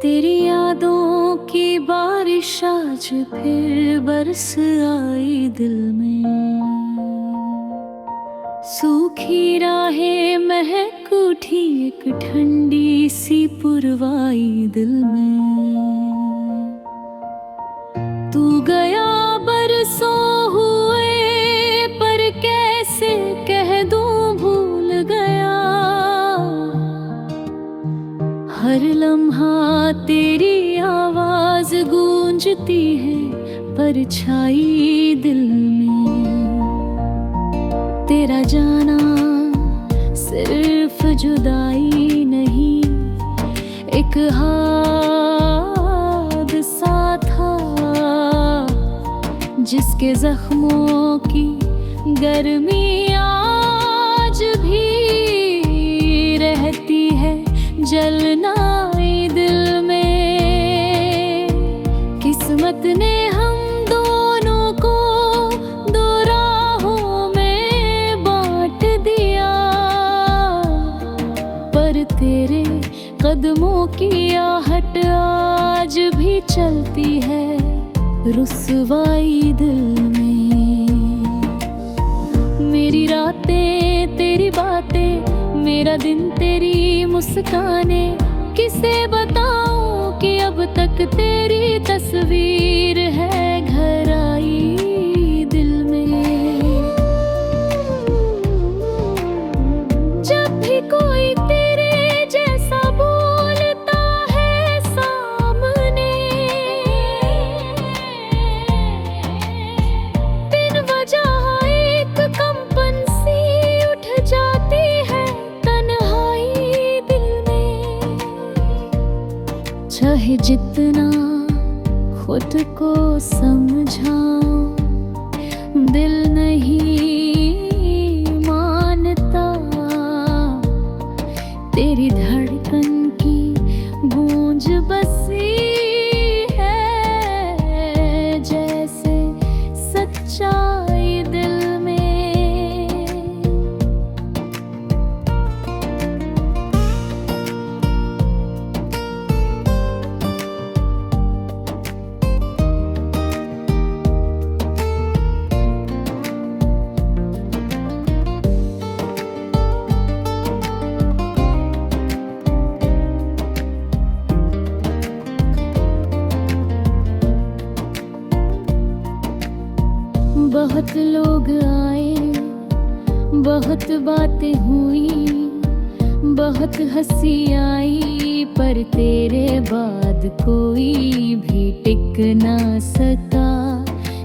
तेरी यादों की बारिश आज फिर बरस आई दिल में। सूखी राहें महक उठी एक ठंडी सी पुरवाई दिल में। तू गया बरसों हुए पर कैसे कह दूं भूल गया। हर लम्हा तेरी आवाज गूंजती है परछाई दिल में। तेरा जाना सिर्फ जुदाई नहीं, एक हादसा था जिसके जख्मों की गर्मी आज भी रहती है जलना दिल में। किस्मत ने हम दोनों को दो राहों में बांट दिया, पर तेरे कदमों की आहट आज भी चलती है रुसवाई दिल में। मेरी रातें तेरी बातें, मेरा दिन तेरी मुस्कानें, किसे बताऊं कि अब तक तेरी तस्वीर है घर आई दिल में। जब भी कोई तेरे जैसा बोलता है सामने, बिन वजह एक कंपन सी उठ जाती है तन्हाई दिल में। चाहे जितना खुद को समझाऊं, दिल नहीं मानता। तेरी धड़कन की गूंज बसी है जैसे सच्चाई दिल में। बहुत लोग आए, बहुत बातें हुई, बहुत हंसी आई, पर तेरे बाद कोई भी टिक ना सका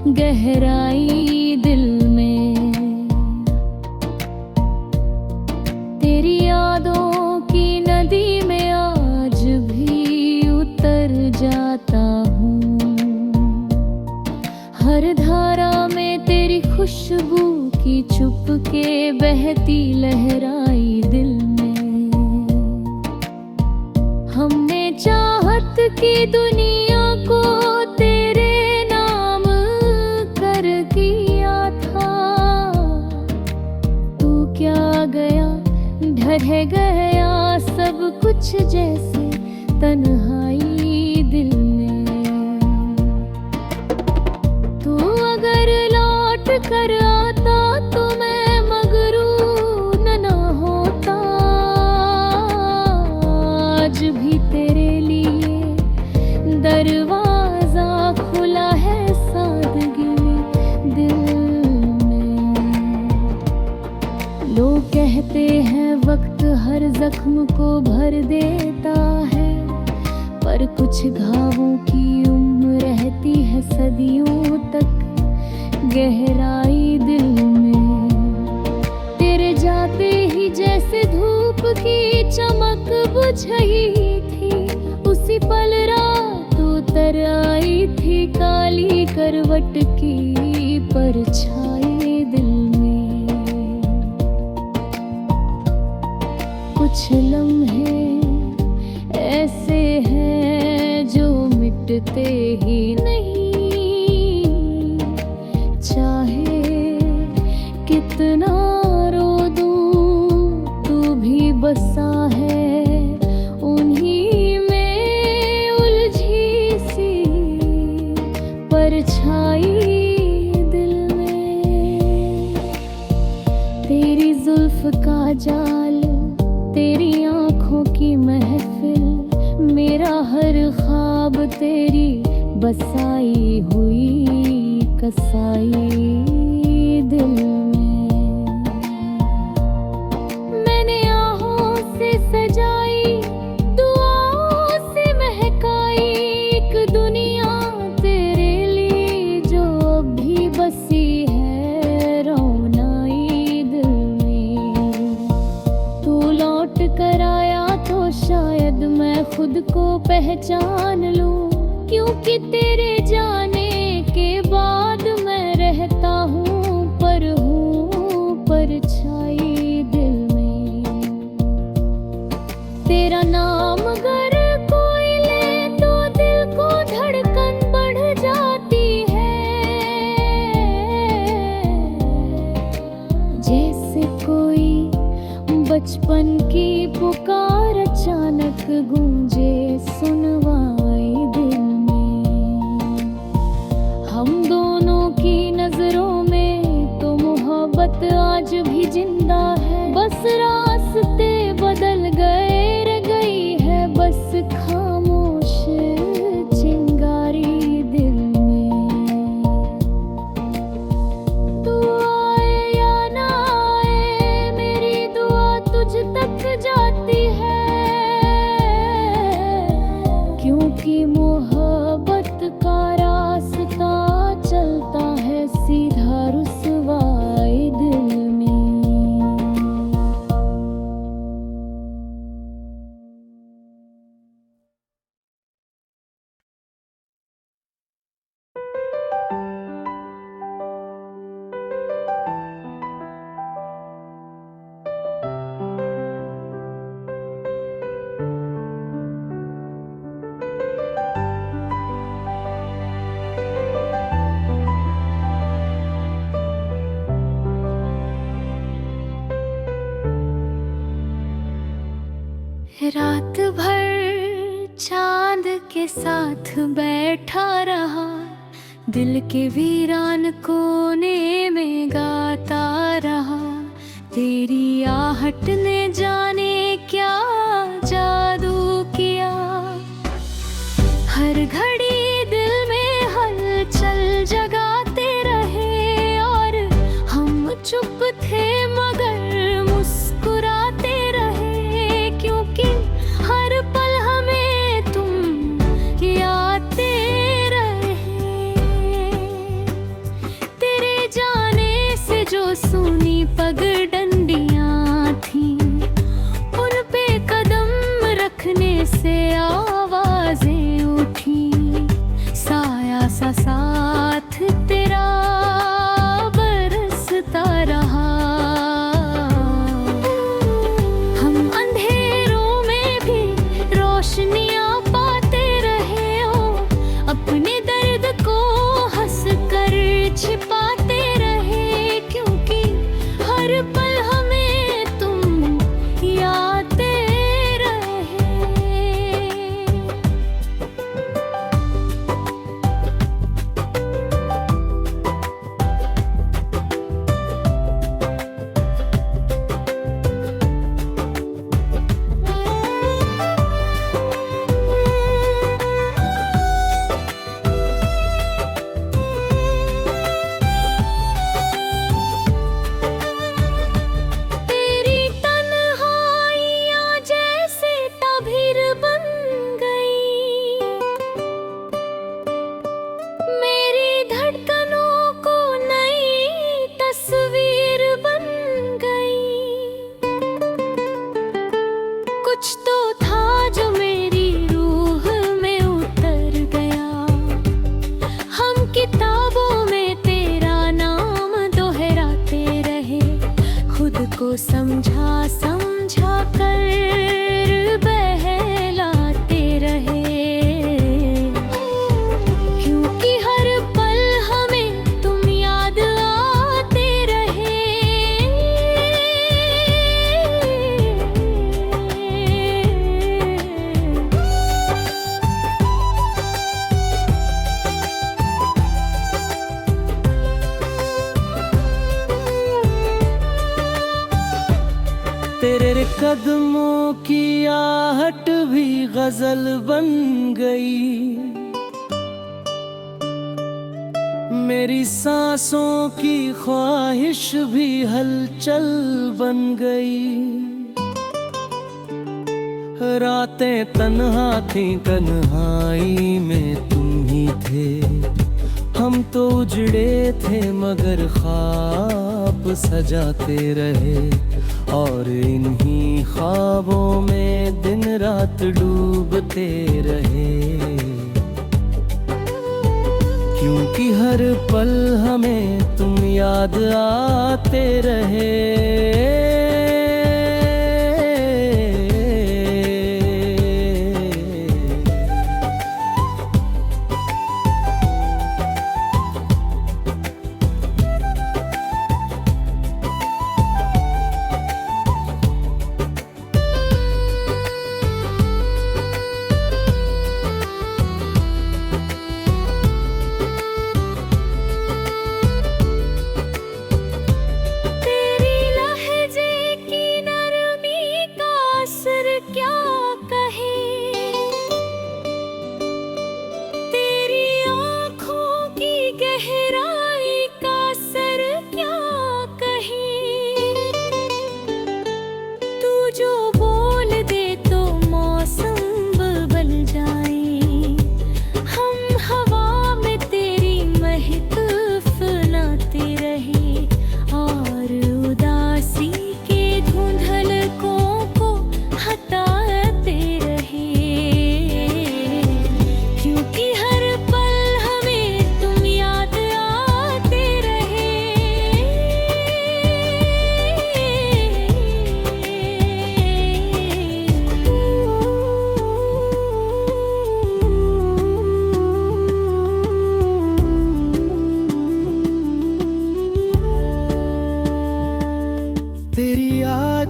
गहराई दिल में। तेरी यादों की नदी में आज भी उतर जाता हूँ। हर धारा में तेरी खुशबू की चुपके बहती लहराई दिल में। हमने चाहत की दुनिया को तेरे नाम कर किया था। तू क्या गया ढह गया सब कुछ जैसे तन्हाई दिल में। तू अगर लौट कर आता तो मैं मगरून न होता। आज भी तेरे लिए दरवाजा खुला है सादगी में दिल में। लोग कहते हैं वक्त हर जख्म को भर देता है, पर कुछ घावों की उम्र रहती है सदियों तक गहराई दिल में। तेरे जाते ही जैसे धूप की चमक बुझ गई थी, उसी पल रात उतर आई थी काली करवट की परछाई दिल में। कुछ लम्हे ऐसे हैं जो मिटते ही नहीं, चाहे कितना रो दूं तू भी बसा है उन्हीं में जुल्फ का जाल, तेरी आंखों की महफिल, मेरा हर ख्वाब तेरी बसाई हुई कसाई दिल में। मैंने आहों से सजाई, दुआओं से महकाई एक दुनिया तेरे लिए, जो अभी बसी है रौनाई दिल में। तू लौट कर आया तो शायद मैं खुद को पहचान लूं, क्योंकि तेरे जाने के बाद मैं रहता हूँ परछाई दिल में। तेरा नाम अगर कोई ले तो दिल को धड़कन बढ़ जाती है, जैसे कोई बचपन की पुकार अचानक गूंजे सुनवाई दिल में। हम दोनों की नजरों में तो मोहब्बत आज भी जिंदा है, बस रास्ते बदल गए, रह गई है बस खामोश चिंगारी दिल में। तू आए या ना आए मेरी दुआ तुझ तक जाती है, क्योंकि मोहब्बत का रास्ता चलता है सीधा रुसवाई दिल में। रात भर चांद के साथ बैठा रहा, दिल के वीरान कोने में गाता रहा। तेरी आहट ने जाने क्या जादू किया, हर घड़ी दिल में हलचल जगाते रहे, और हम चुप थे मगर मुस्कुराते रहे, क्योंकि हर पल हमें तुम यादते रहे। तेरे जाने से जो सूनी पगडंडियां थीं, उन पे कदम रखने से आवाजें उठी, साया सा साथ तेरा बरसता रहा। हम अंधेरों में भी रोशनियां पाते रहे हो, अपने दर्द को हंस कर छिपाते रहे, क्योंकि हर पल हमें तुम यादते रहे। तेरी तन्हाइयाँ जैसे ताबीर बन गई, मेरी धड़कनों को नई तस्वीर बन गई। कुछ तो था जो मेरी रूह में उतर गया, हम किताबों में तेरा नाम दोहराते रहे, खुद को समझा समझा कर बहलाते रहे, क्योंकि हर पल हमें तुम याद आते रहे। तेरे कदमों की आहट भी गजल बन गई, मेरी सांसों की ख्वाहिश भी हलचल बन गई। रातें तन्हा थी, तन्हाई में तुम ही थे, हम तो उजड़े थे मगर ख्वाब सजाते रहे, और इन्हीं ख्वाबों में दिन रात डूबते रहे। क्योंकि हर पल हमें तुम याद आते रहे।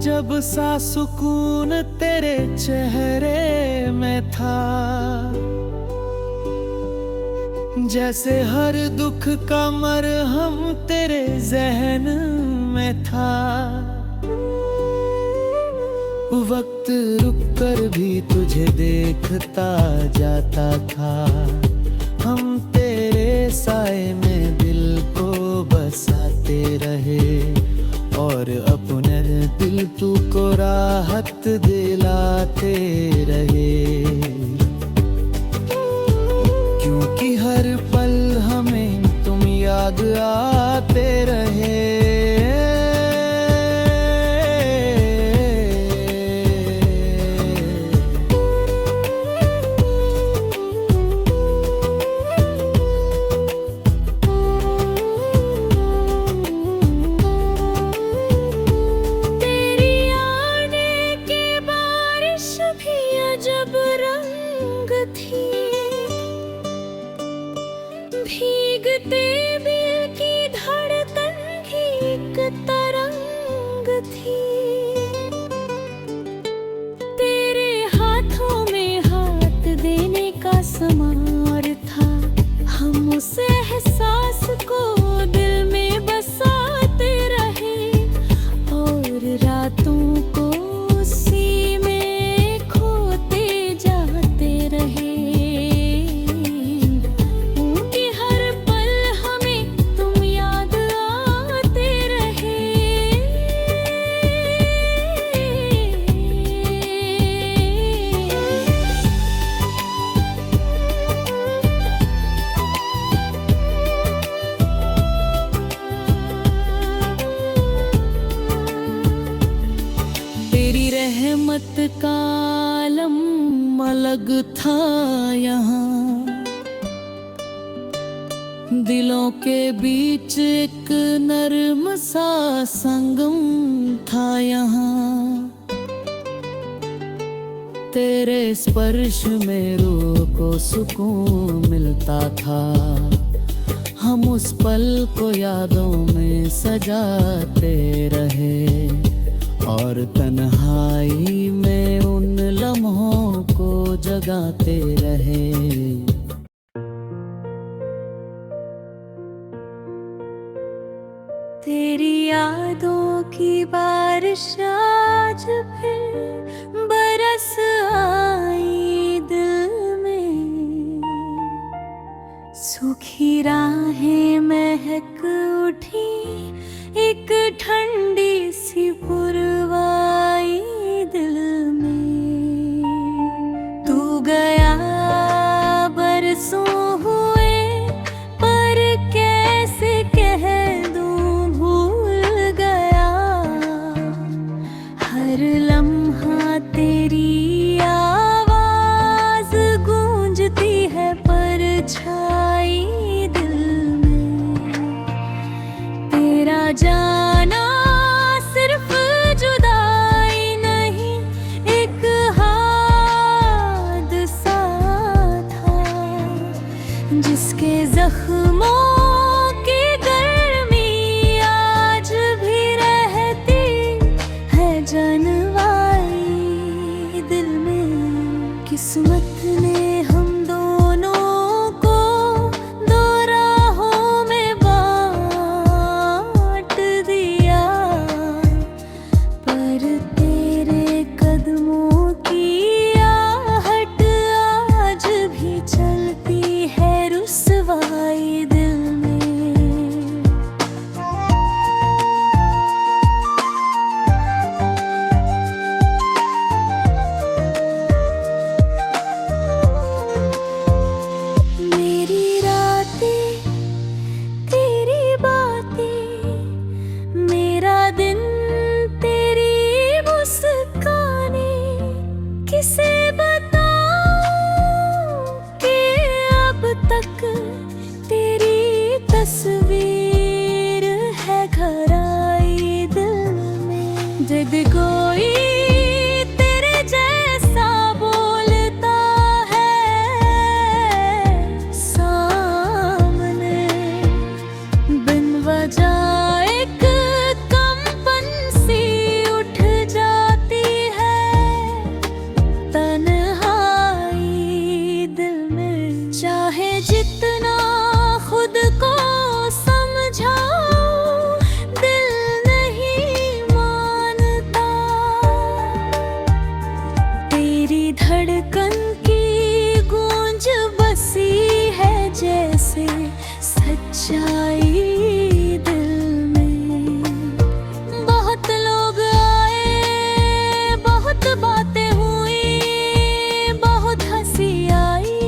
जब सा सुकून तेरे चेहरे में था, जैसे हर दुख का मरहम तेरे जहन में था। वक्त रुक कर भी तुझे देखता जाता था, हम तेरे साए में दिल को बसाते रहे, और अपने दिल तुझको राहत दिलाते रहे। क्योंकि हर पल हमें तुम याद आते रहे। भीगते दिल की धड़कन भी एक तरंग थी, तेरे हाथों में हाथ देने का समार था। हम उस एहसास को दिल में बसाते रहे, और रातों को उसी में खोते जाते रहे। रहमत का आलम अलग था यहाँ, दिलों के बीच एक नर्म सा संगम था यहाँ। तेरे स्पर्श में रूह को सुकून मिलता था, हम उस पल को यादों में सजाते रहे, और तन्हाई में उन लम्हों को जगाते रहे। तेरी यादों की बारिश आज फिर बरस आई दिल में। सूखी राहें महक उठी, एक ठंडी सी पुरवाई दिल में। तू गया बरसों हुए, पर कैसे कह दूं भूल गया। हर लम्हा तेरी आवाज गूंजती है परछाई दिल में। तेरा जाना सिर्फ जुदाई नहीं, एक हादसा था जिसके जख्मों की गर्मी आज भी रहती है जनवाई दिल में। किस्मत ने हम दोनों को दो राहों में बांट दिया, पर तेरे कदमों की आहट आज भी चलती है रुसवाई दिल में। मेरी रातें तेरी बातें, मेरा दिन तेरी मुस्कानें। किसे बताऊं कि अब तक तेरी तस्वीर है घर आई दिल में। जब कोई तेरे जैसा बोलता है सामने, बिन वजह एक कंपन सी उठ जाती है तन्हाई दिल में। चाहे जितना खुद को समझाऊं, दिल नहीं मानता। तेरी धड़कन की गूंज बसी है जैसे सच्चाई दिल में। बहुत लोग आए, बहुत बातें हुई, बहुत हंसी आई,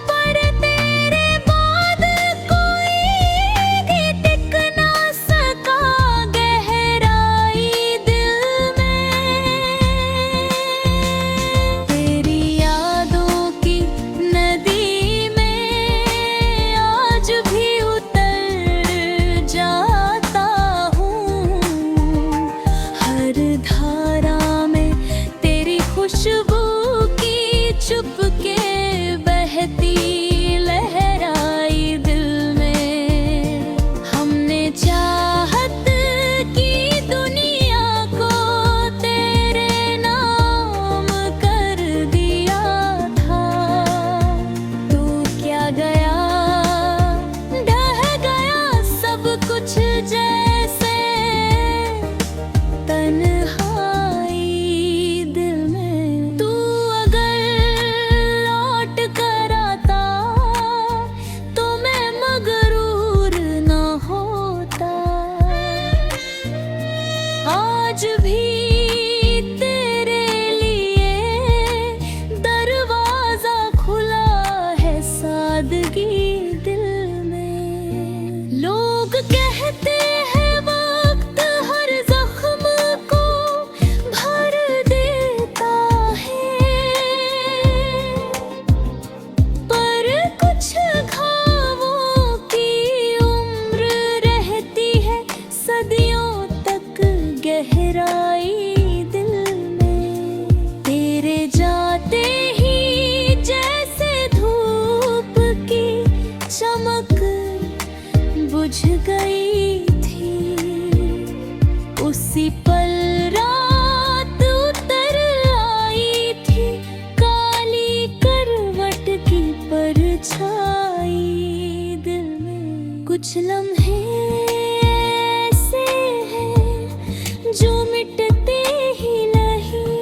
पर तेरे बाद कोई भी टिक ना सका गहराई दिल में। तेरी यादों की नदी में आज भी उतर जाता हूँ। हर धारा में तेरी खुशबू की चुपके बहती लहराई दिल में। हमने चाहत की दुनिया को तेरे नाम कर दिया था। तू क्या गया, ढह गया सब कुछ जैसे तन्हाई दिल में। तू अगर लौट कर आता तो मैं मगरूर न होता। आज भी तेरे लिए दरवाजा खुला है सादगी दिल में। लोग कहते हैं वक्त हर जख्म को भर देता है, पर कुछ घावों की उम्र रहती है सदियों तक गहराई दिल में। तेरे जाते ही जैसे धूप की चमक बुझ गई थी, उसी पल रात उतर आई थी काली करवट की परछाई दिल में। कुछ कुछ लम्हे ऐसे हैं जो मिटते ही नहीं,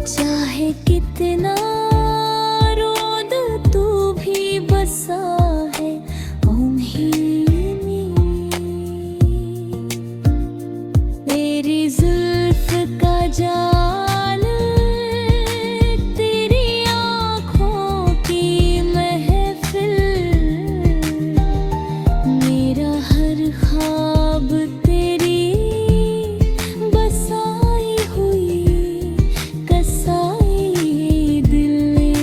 चाहे कितना रोद तू भी बसा है उन्हीं में। तेरी जुल्फ का जाल, तेरी आँखों की महफिल, मेरा हर ख्वाब तेरी बसाई हुई कसाई दिल ने।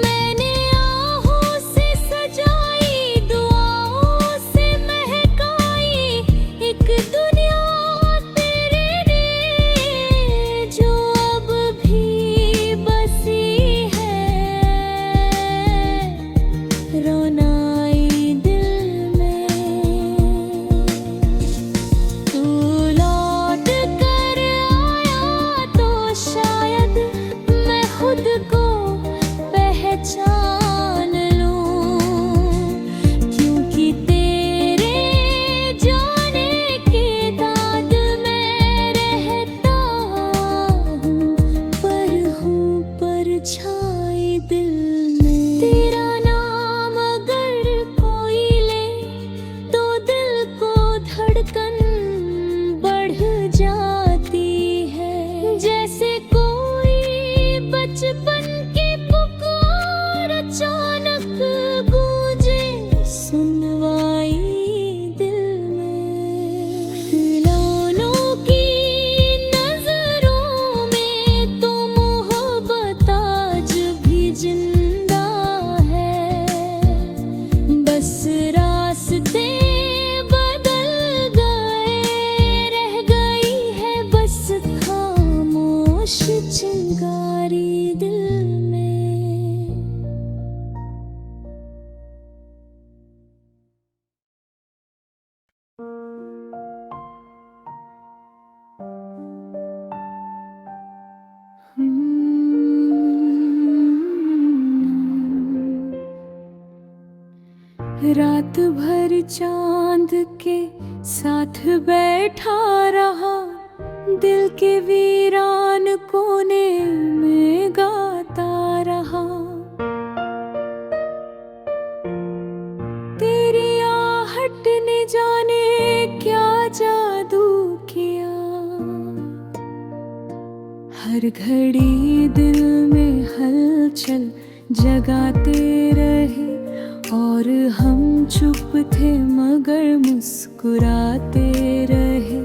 मैंने आहों से सजाई, दुआओं से महकाई एक दुनिया तेरे लिए, जो अब भी बसी है रोनाई दिल में। तू लौट कर आया तो शायद मैं खुद को पहचान लूं, क्योंकि तेरे जाने के बाद मैं रहता हूँ परछाई दिल में। तेरा नाम अगर कोई ले तो दिल को धड़कन बढ़ जाती है, जैसे कोई बचपन की पुकार अचानक गूंजे सुनवाई दिल में। खिलौनों की नजरों में तो मोहब्बत आज भी जिंदा है, बस रास्ते बदल गए, रह गई है बस खामोश चिंगारी दिल में। रात भर चांद के साथ बैठा रहा, दिल के वीरान कोने में गाता रहा। तेरी आहट ने जाने क्या जादू किया, हर घड़ी दिल में हलचल जगाते रहे, और हम चुप थे मगर मुस्कुराते रहे,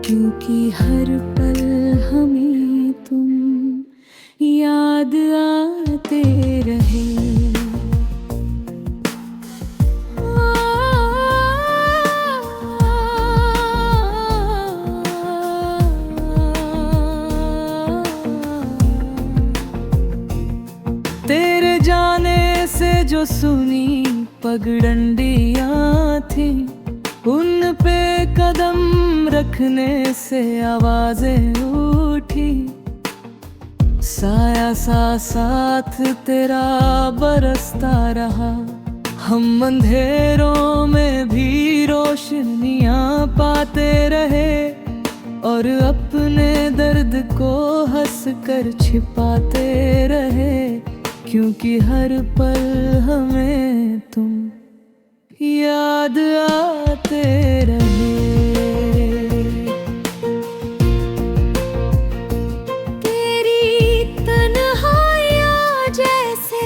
क्योंकि हर पल हमें तुम याद आते रहे। तेरे जाने से जो सुनी पगडंडियां थी, उन पे कदम रखने से आवाजें उठी। साया सा साथ तेरा बरसता रहा, हम अंधेरों में भी रोशनियां पाते रहे, और अपने दर्द को हंस कर छिपाते रहे, क्योंकि हर पल हमें तुम याद आते रहे। तेरी तन्हाइयाँ जैसे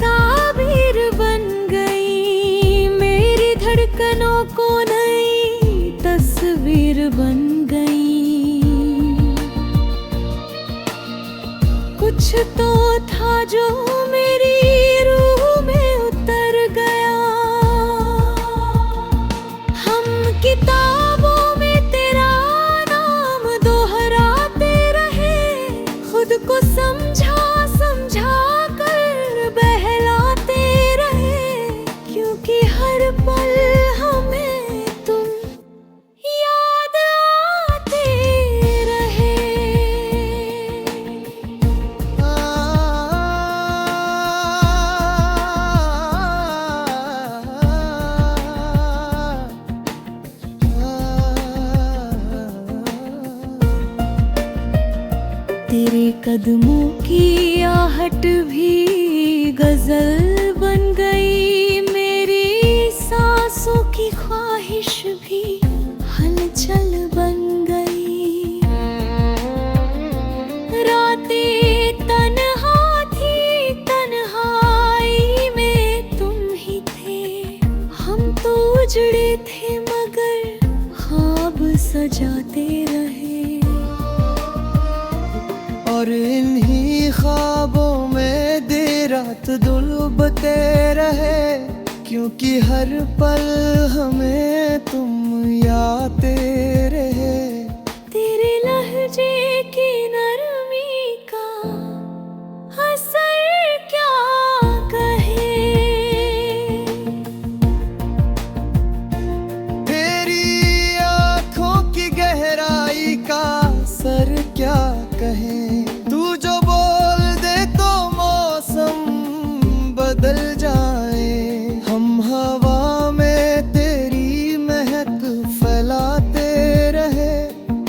ताबीर बन गई, मेरी धड़कनों को नई तस्वीर बन गई। कुछ तो था जो मेरी रूह में कदमों की आहट भी गजल बन गई, मेरी सांसों की ख्वाहिश भी हलचल बन गई। रातें तन्हा थी, तन्हाई में तुम ही थे, हम तो उजड़े थे मगर ख्वाब सजाते रहे। और इन्हीं ख्वाबों में देर रात डूबते रहे, क्योंकि हर पल हमें तुम याद रहे। तेरे लहजे की नरमी का असर क्या कहे, तेरी आँखों की गहराई का असर क्या कहे। तू जो बोल दे तो मौसम बदल जाए, हम हवा में तेरी महक फैलाते रहे,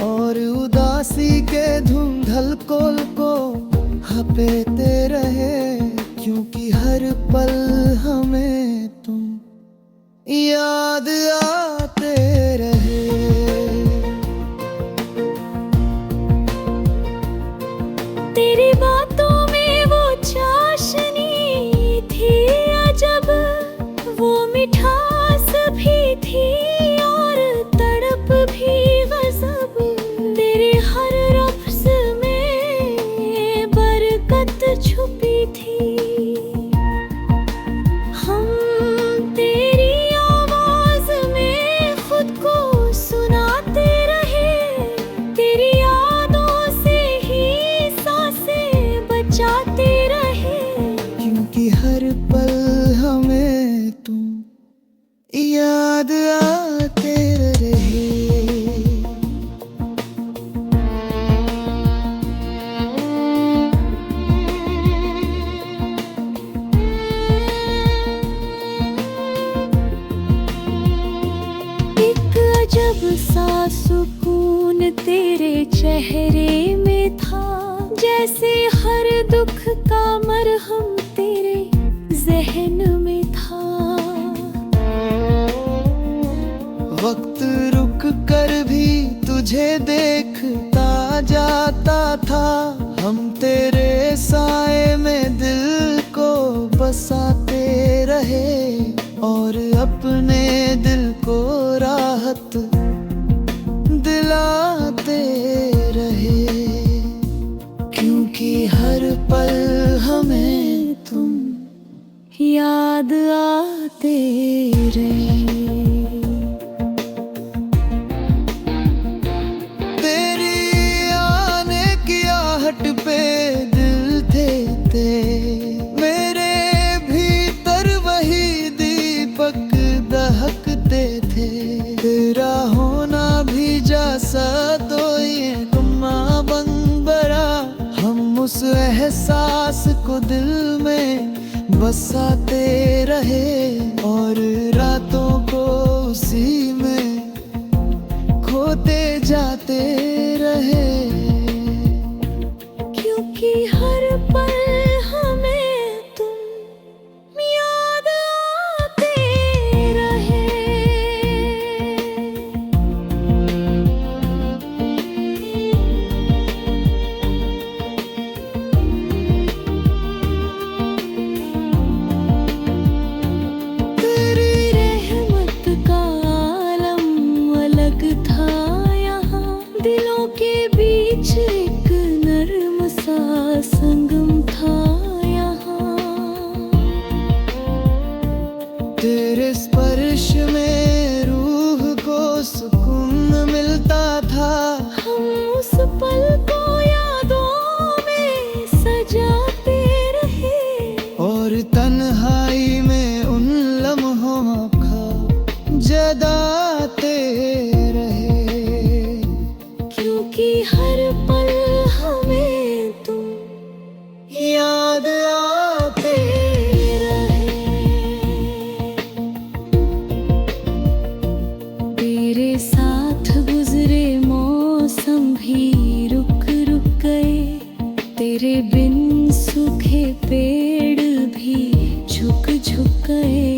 और उदासी के धुंधल कोल को हपेते रहे, क्योंकि हर पल हमें तुम याद आते रहे। तेरी बातों में वो चाशनी थी अजब, वो मिठास भी थी और तड़प भी गजब। तेरे हर लफ्ज़ में बरकत छुपी थी, हम तेरी आवाज़ में खुद को सुनाते रहे, तेरी यादों से ही सांसें बचाते रहे, क्योंकि हर पल हमें तुम याद आते रहे। एक अजब सा सुकून तेरे चेहरे में था, जैसे हर दुख का मरहम तेरे जहन में था। वक्त रुक कर भी तुझे देखता जाता था, हम तेरे साए में दिल को बसाते रहे, और अपने दिल को राहत दिलाते रहे, क्योंकि हर पल हमें तुम याद आते रहे। तेरी आने की आहट पे दिल थे मेरे भीतर, वही दीपक दहकते थे। तेरा होना भी जैसा तो ये गुम्मा बन बरा, हम उस एहसास को दिल में बसाते रहे, और रातों को उसी में खोते जाते रहे, क्योंकि हर पल हमें तुम याद आते रहे। तेरी रहमत का आलम अलग था यहाँ, दिलों के बीच एक नर्म सा संगम था यहाँ। तेरे स्पर्श में रूह को सुकून मिलता था, हम उस पल को यादों में सजाते रहे, और तन्हाई में उन लम्हों का जगाते रहे, क्योंकि हर पल हमें तुम याद आते रहे। गए।